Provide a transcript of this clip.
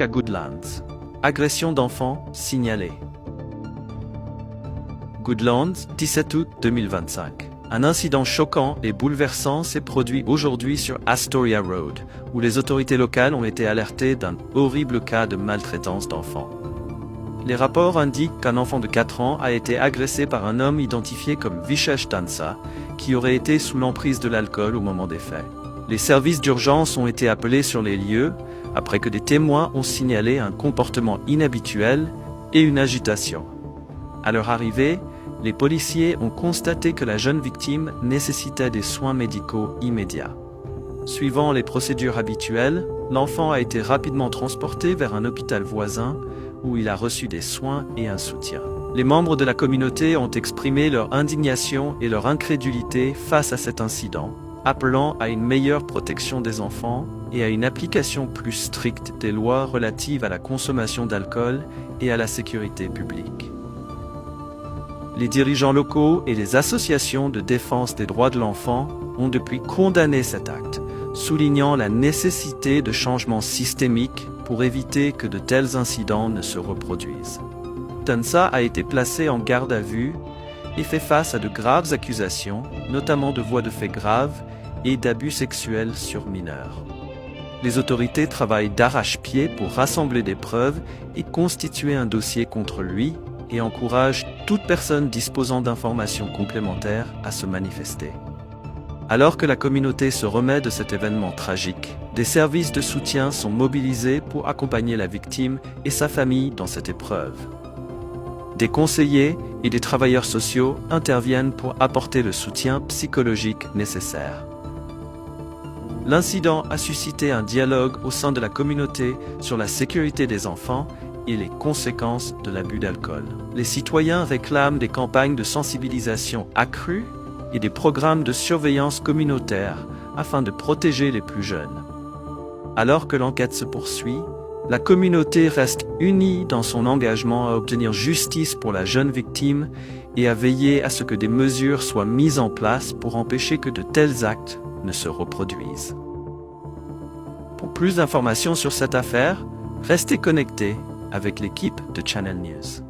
À Goodlands. Agression d'enfants signalée. Goodlands, 17 août 2025. Un incident choquant et bouleversant s'est produit aujourd'hui sur Astoria Road, où les autorités locales ont été alertées d'un horrible cas de maltraitance d'enfants. Les rapports indiquent qu'un enfant de 4 ans a été agressé par un homme identifié comme Vishesh Tansa, qui aurait été sous l'emprise de l'alcool au moment des faits. Les services d'urgence ont été appelés sur les lieux, après que des témoins ont signalé un comportement inhabituel et une agitation. À leur arrivée, les policiers ont constaté que la jeune victime nécessitait des soins médicaux immédiats. Suivant les procédures habituelles, l'enfant a été rapidement transporté vers un hôpital voisin où il a reçu des soins et un soutien. Les membres de la communauté ont exprimé leur indignation et leur incrédulité face à cet incident, appelant à une meilleure protection des enfants et à une application plus stricte des lois relatives à la consommation d'alcool et à la sécurité publique. Les dirigeants locaux et les associations de défense des droits de l'enfant ont depuis condamné cet acte, soulignant la nécessité de changements systémiques pour éviter que de tels incidents ne se reproduisent. Tansa a été placé en garde à vue et fait face à de graves accusations, notamment de voies de fait graves et d'abus sexuels sur mineurs. Les autorités travaillent d'arrache-pied pour rassembler des preuves et constituer un dossier contre lui et encouragent toute personne disposant d'informations complémentaires à se manifester. Alors que la communauté se remet de cet événement tragique, des services de soutien sont mobilisés pour accompagner la victime et sa famille dans cette épreuve. Des conseillers et des travailleurs sociaux interviennent pour apporter le soutien psychologique nécessaire. L'incident a suscité un dialogue au sein de la communauté sur la sécurité des enfants et les conséquences de l'abus d'alcool. Les citoyens réclament des campagnes de sensibilisation accrues et des programmes de surveillance communautaire afin de protéger les plus jeunes. Alors que l'enquête se poursuit, la communauté reste unie dans son engagement à obtenir justice pour la jeune victime et à veiller à ce que des mesures soient mises en place pour empêcher que de tels actes ne se reproduisent. Pour plus d'informations sur cette affaire, restez connectés avec l'équipe de Channel News.